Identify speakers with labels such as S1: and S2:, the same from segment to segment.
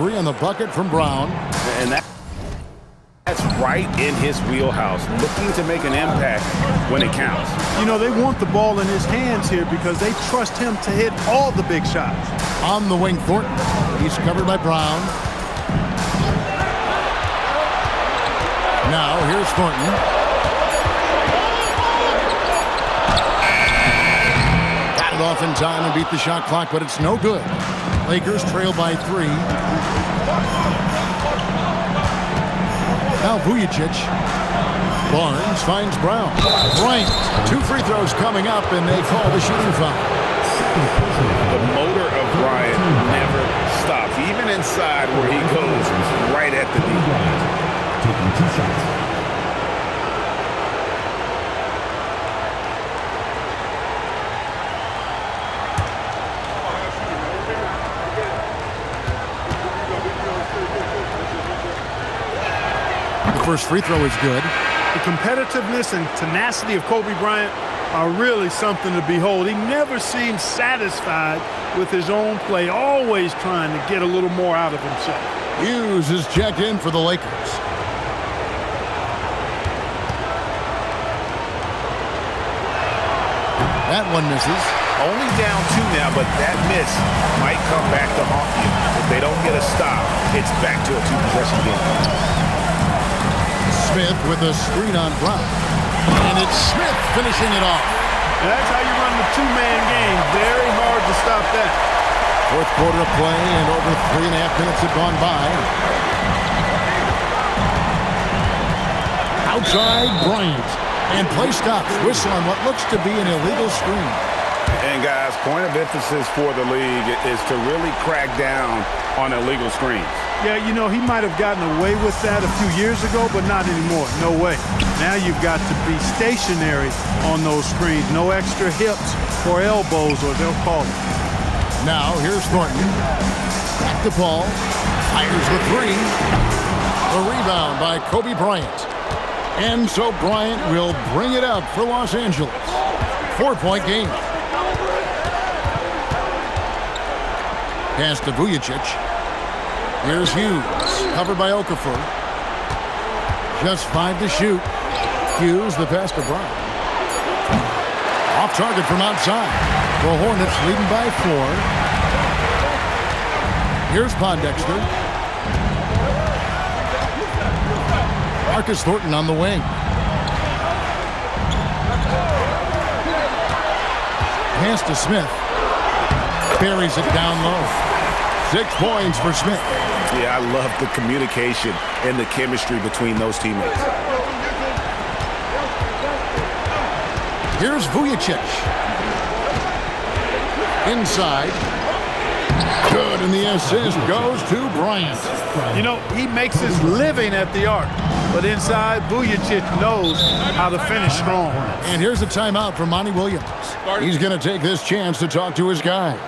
S1: three on the bucket from Brown.
S2: And that's right in his wheelhouse, looking to make an impact when it counts.
S3: You know, they want the ball in his hands here because they trust him to hit all the big shots.
S1: On the wing, Thornton. He's covered by Brown. Now, here's Thornton. Got it off in time and beat the shot clock, but it's no good. Lakers trail by 3. Now Vujacic. Barnes finds Brown. Bryant. 2 free throws coming up, and they call the shooting foul.
S2: The motor of Bryant never stops, even inside where he goes right at the deep line. Taking 2 shots.
S1: The first free throw is good.
S3: The competitiveness and tenacity of Kobe Bryant are really something to behold. He never seems satisfied with his own play, always trying to get a little more out of himself.
S1: Hughes is checked in for the Lakers. That one misses.
S2: Only down 2 now, but that miss might come back to haunt you. If they don't get a stop, it's back to a 2-possession game.
S1: Smith with a screen on Brown. And it's Smith finishing it off.
S3: That's how you run the 2-man game. Very hard to stop that.
S1: Fourth quarter of play, and over 3.5 minutes have gone by. Outside Bryant. And play stops. Whistle on what looks to be an illegal screen.
S2: And guys, point of emphasis for the league is to really crack down on illegal screens.
S3: Yeah, you know, he might have gotten away with that a few years ago, but not anymore. No way. Now you've got to be stationary on those screens. No extra hips or elbows, or they'll call it.
S1: Now, here's Thornton. Back to Paul. Fires the 3. The rebound by Kobe Bryant. And so Bryant will bring it up for Los Angeles. 4-point game. Pass to Vujacic. Here's Hughes, covered by Okafor. Just 5 to shoot. Hughes, the pass to Brown. Off target from outside. The Hornets leading by 4. Here's Pondexter. Marcus Thornton on the wing. Pass to Smith. Buries it down low. 6 points for Smith.
S2: Yeah, I love the communication and the chemistry between those teammates.
S1: Here's Vujacic. Inside. Good, and the assist goes to Bryant.
S3: You know, he makes his living at the arc. But inside, Vujacic knows how to finish strong.
S1: And here's a timeout from Monty Williams. He's going to take this chance to talk to his guys.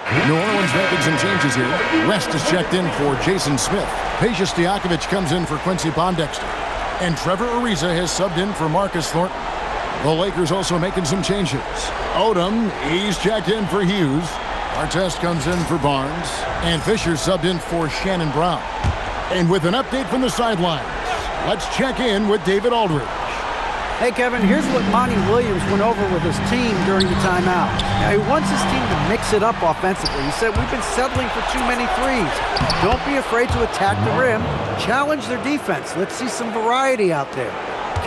S1: New Orleans making some changes here. Rest is checked in for Jason Smith. Peja Stojakovic comes in for Quincy Pondexter. And Trevor Ariza has subbed in for Marcus Thornton. The Lakers also making some changes. Odom, he's checked in for Hughes. Artest comes in for Barnes. And Fisher subbed in for Shannon Brown. And with an update from the sidelines, let's check in with David Aldridge.
S4: Hey, Kevin, here's what Monty Williams went over with his team during the timeout. He wants his team to mix it up offensively. He said, we've been settling for too many threes. Don't be afraid to attack the rim. Challenge their defense. Let's see some variety out there.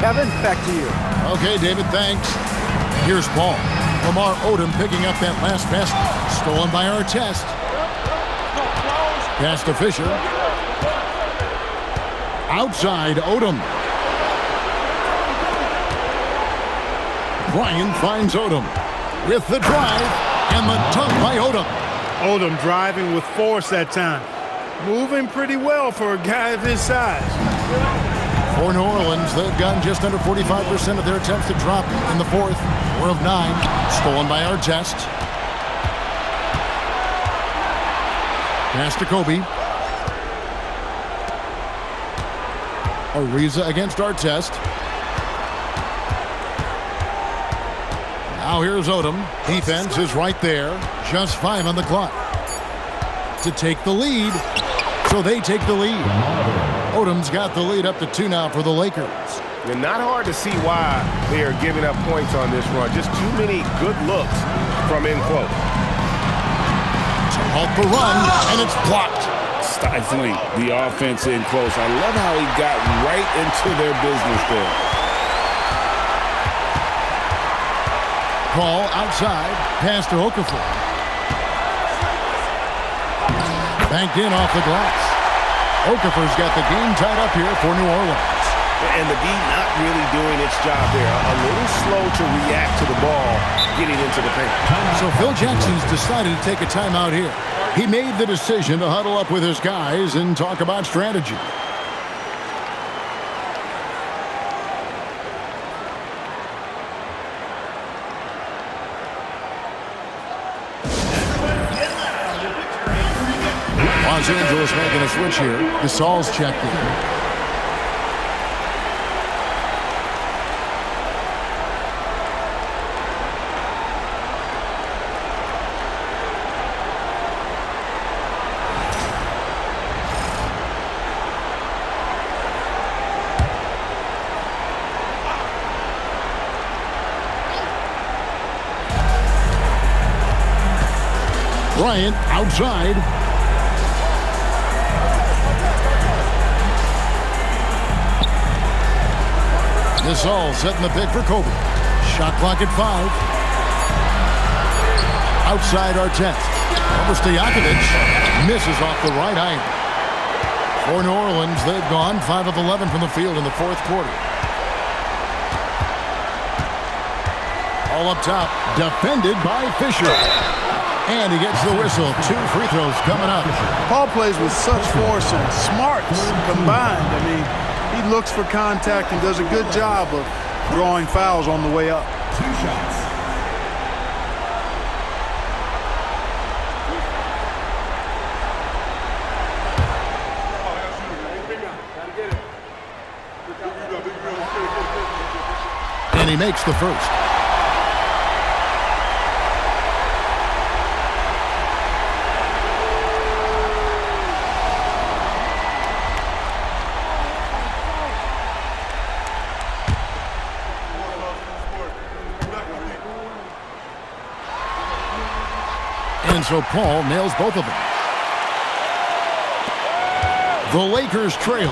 S4: Kevin, back to you.
S1: Okay, David, thanks. Here's Paul. Lamar Odom picking up that last pass. Stolen by Artest. Pass to Fisher. Outside, Odom. Bryant finds Odom with the drive and the dunk by Odom.
S3: Odom driving with force that time. Moving pretty well for a guy of his size.
S1: For New Orleans, they've gotten just under 45% of their attempts to drop in the fourth. 4 of 9. Stolen by Artest. Pass to Kobe. Ariza against Artest. Now here's Odom. Defense is right there. Just 5 on the clock. To take the lead. So they take the lead. Odom's got the lead up to 2 now for the Lakers.
S2: And not hard to see why they are giving up points on this run. Just too many good looks from in close.
S1: To halt the run, and it's blocked.
S2: Stifling the offense in close. I love how he got right into their business there.
S1: Paul outside. Pass to Okafor. Banked in off the glass. Okafor's got the game tied up here for New Orleans.
S2: And the D not really doing its job there. A little slow to react to the ball getting into the paint.
S1: So Phil Jackson's decided to take a timeout here. He made the decision to huddle up with his guys and talk about strategy. Los Angeles making a switch here. Gasol's checked in. Bryant outside. Gasol setting the pick for Kobe. Shot clock at 5. Outside Artest. Over Stojakovic. Misses off the right iron. For New Orleans, they've gone 5 of 11 from the field in the fourth quarter. All up top. Defended by Fisher. And he gets the whistle. 2 free throws coming up.
S3: Paul plays with such force and smarts combined. I mean, he looks for contact and does a good job of drawing fouls on the way up.
S5: 2 shots.
S1: And he makes the first. And so Paul nails both of them. The Lakers trail.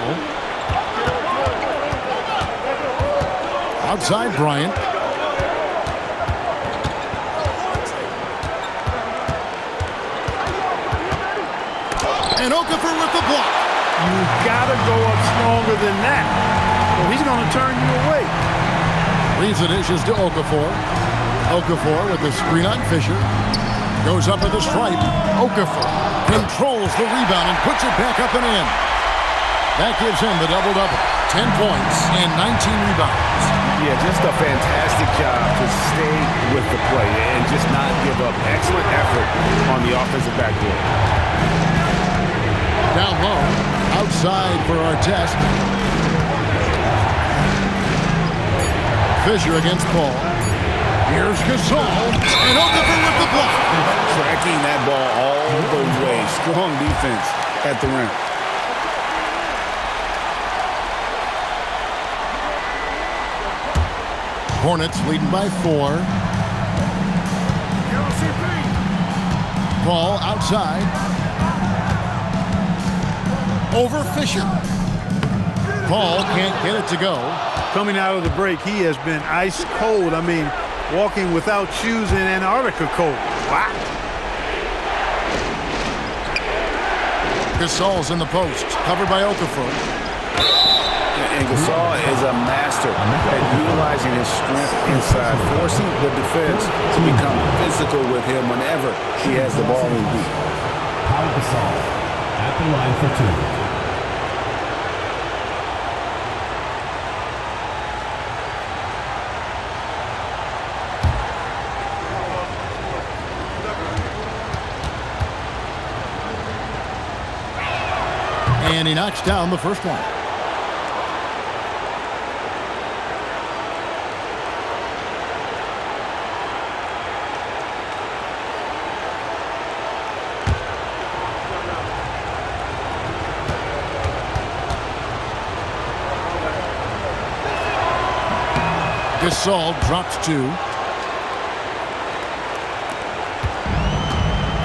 S1: Outside Bryant. And Okafor with the block.
S3: You've got to go up stronger than that, or he's going to turn you away.
S1: Leaves the dishes to Okafor. Okafor with the screen on Fisher. Goes up at the stripe. Okafor controls the rebound and puts it back up and in. That gives him the double-double. 10 points and 19 rebounds.
S2: Yeah, just a fantastic job to stay with the play and just not give up. Excellent effort on the offensive backboard.
S1: Down low, outside for Artest. Fisher against Paul. Here's Gasol, and Okafor with the block.
S2: Tracking that ball all the way. Strong defense at the rim.
S1: Hornets leading by 4. Paul outside. Over Fisher. Paul can't get it to go.
S3: Coming out of the break, he has been ice cold. I mean, walking without shoes in Antarctica cold. Wow.
S1: Gasol's in the post, covered by Okafor.
S2: And Gasol is a master at utilizing his strength inside, forcing the defense to become physical with him whenever he has the ball in deep.
S5: Pau Gasol at the line for 2.
S1: And he knocks down the first one. Gasol drops 2.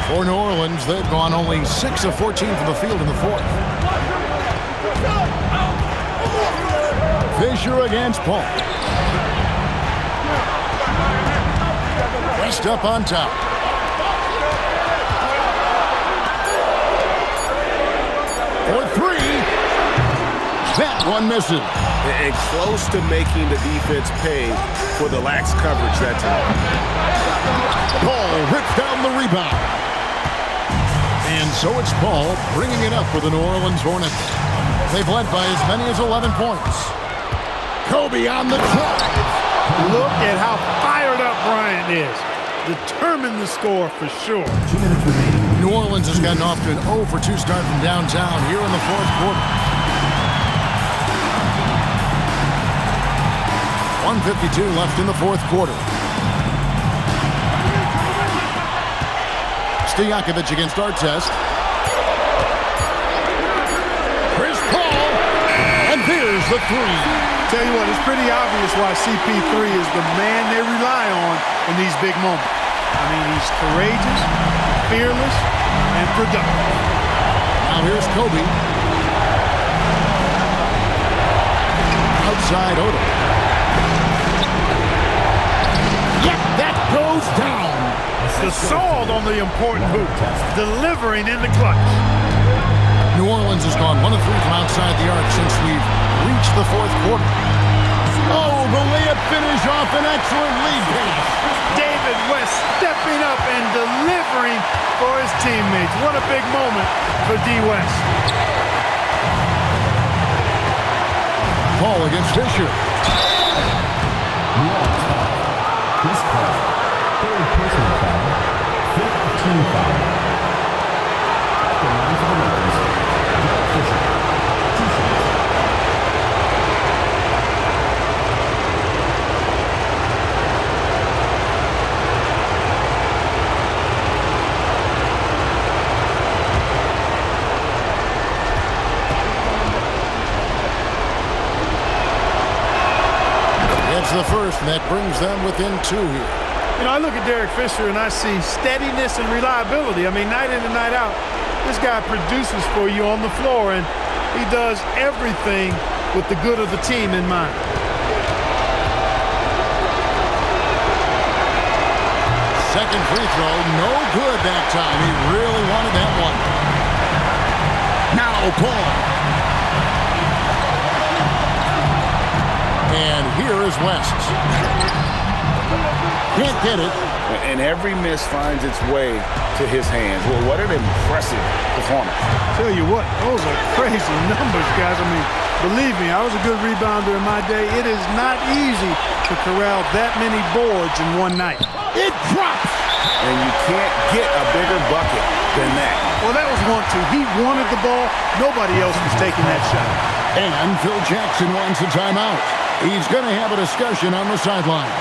S1: For New Orleans, they've gone only 6 of 14 from the field in the fourth. Fisher against Paul. West up on top. For 3. That one misses.
S2: And close to making the defense pay for the lax coverage that time.
S1: Paul rips down the rebound. And so it's Paul bringing it up for the New Orleans Hornets. They've led by as many as 11 points. Kobe on the drive.
S3: Look at how fired up Bryant is. Determined to score for sure.
S5: 2 minutes remaining.
S1: New Orleans has gotten off to an 0 for 2 start from downtown here in the fourth quarter. 1:52 left in the fourth quarter. Stojakovic against Artest. Chris Paul, and here's the 3.
S3: Tell you what, it's pretty obvious why CP3 is the man they rely on in these big moments. I mean, he's courageous, fearless, and productive.
S1: Now here's Kobe. Outside Odom. Yep, that goes down.
S3: Gasol on the important hoop, delivering in the clutch.
S1: New Orleans has gone 1 of 3 from outside the arc since we've reached the fourth quarter. Oh, the layup finish off an excellent lead pass.
S3: David West stepping up and delivering for his teammates. What a big moment for D. West.
S1: Paul against Fisher.
S5: This play, 3rd personal foul, 5th team foul. At the line for the Lakers, Derek Fisher, 2 shots.
S1: It's the first, and that brings them within 2 here.
S3: You know, I look at Derek Fisher and I see steadiness and reliability. I mean, night in and night out, this guy produces for you on the floor, and he does everything with the good of the team in mind.
S1: Second free throw, no good that time. He really wanted that one. Now Paul. And here is West. Can't get it.
S2: And every miss finds its way to his hands. Well, what an impressive performance.
S3: Tell you what, those are crazy numbers, guys. I mean, believe me, I was a good rebounder in my day. It is not easy to corral that many boards in one night.
S1: It drops.
S2: And you can't get a bigger bucket than that.
S3: Well, that was 1-2. He wanted the ball. Nobody else was taking that shot.
S1: And Phil Jackson wants a timeout. He's going to have a discussion on the sideline.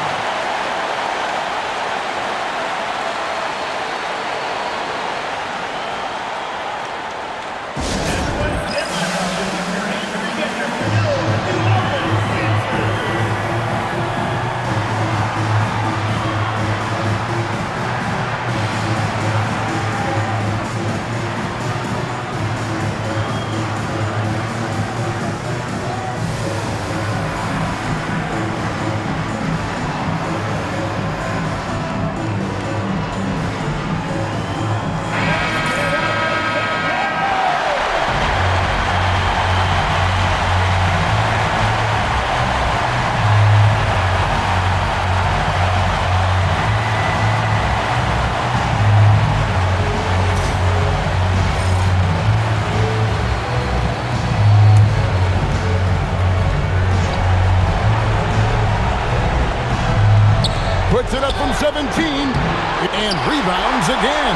S1: Puts it up from 17 and rebounds again.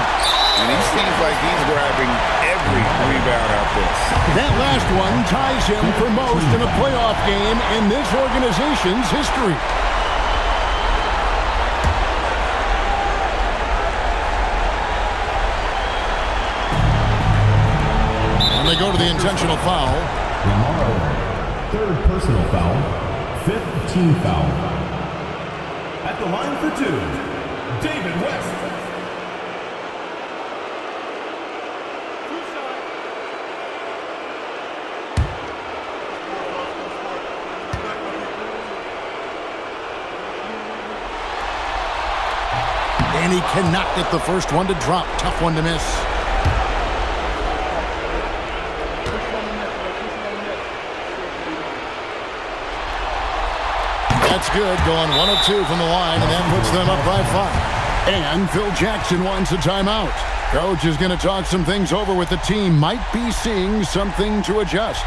S2: And he seems like he's grabbing every rebound out there.
S1: That last one ties him for most in a playoff game in this organization's history. And they go to the intentional foul.
S5: Lamar Odom, third personal foul, fifth team foul. At the line for two, David West.
S1: And he cannot get the first one to drop. Tough one to miss. That's good, going 1 of 2 from the line, and that puts them up by 5. And Phil Jackson wants a timeout. Coach is going to talk some things over with the team. Might be seeing something to adjust.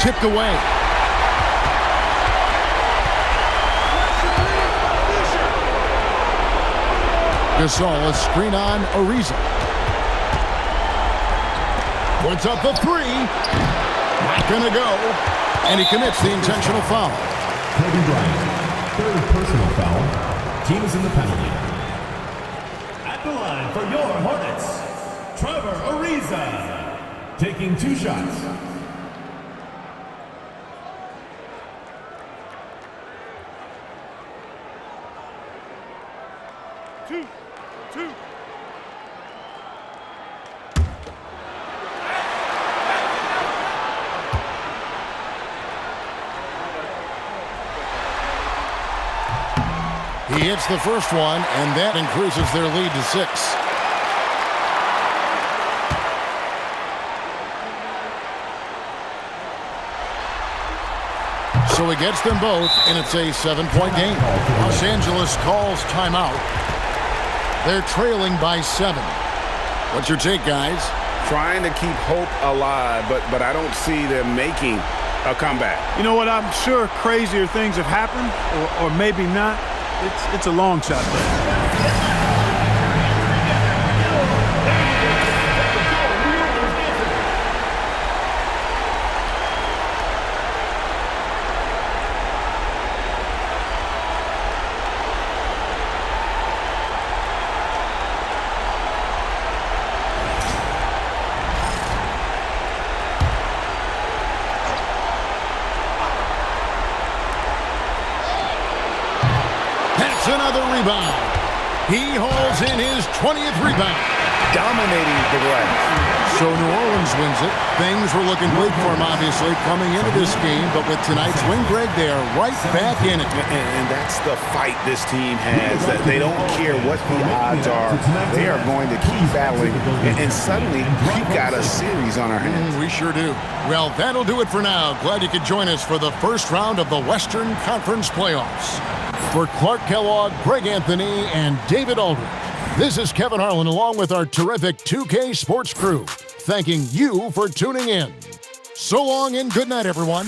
S1: Tipped away. Gasol, a screen on Ariza. Puts up a three. Not gonna go. And he commits the intentional foul.
S5: Kobe Bryant, third personal foul. Team is in the penalty. At the line for your Hornets, Trevor Ariza, taking 2 shots.
S3: Two.
S1: He hits the first one, and that increases their lead to 6. So he gets them both, and it's a 7-point game. Los Angeles calls timeout. They're trailing by 7. What's your take, guys?
S2: Trying to keep hope alive, but I don't see them making a comeback.
S3: You know what? I'm sure crazier things have happened, or maybe not. It's a long shot, though.
S1: Another rebound. He hauls in his 20th rebound.
S2: Dominating the glass.
S1: So New Orleans wins it. Things were looking bleak for them, obviously, coming into this game. But with tonight's win, Greg, they are right back in it.
S2: And that's the fight this team has. That they don't care what the odds are. They are going to keep battling. And suddenly, we've got a series on our hands.
S1: We sure do. Well, that'll do it for now. Glad you could join us for the first round of the Western Conference Playoffs. For Clark Kellogg, Greg Anthony, and David Aldridge, this is Kevin Harlan along with our terrific 2K Sports crew, thanking you for tuning in. So long and good night, everyone.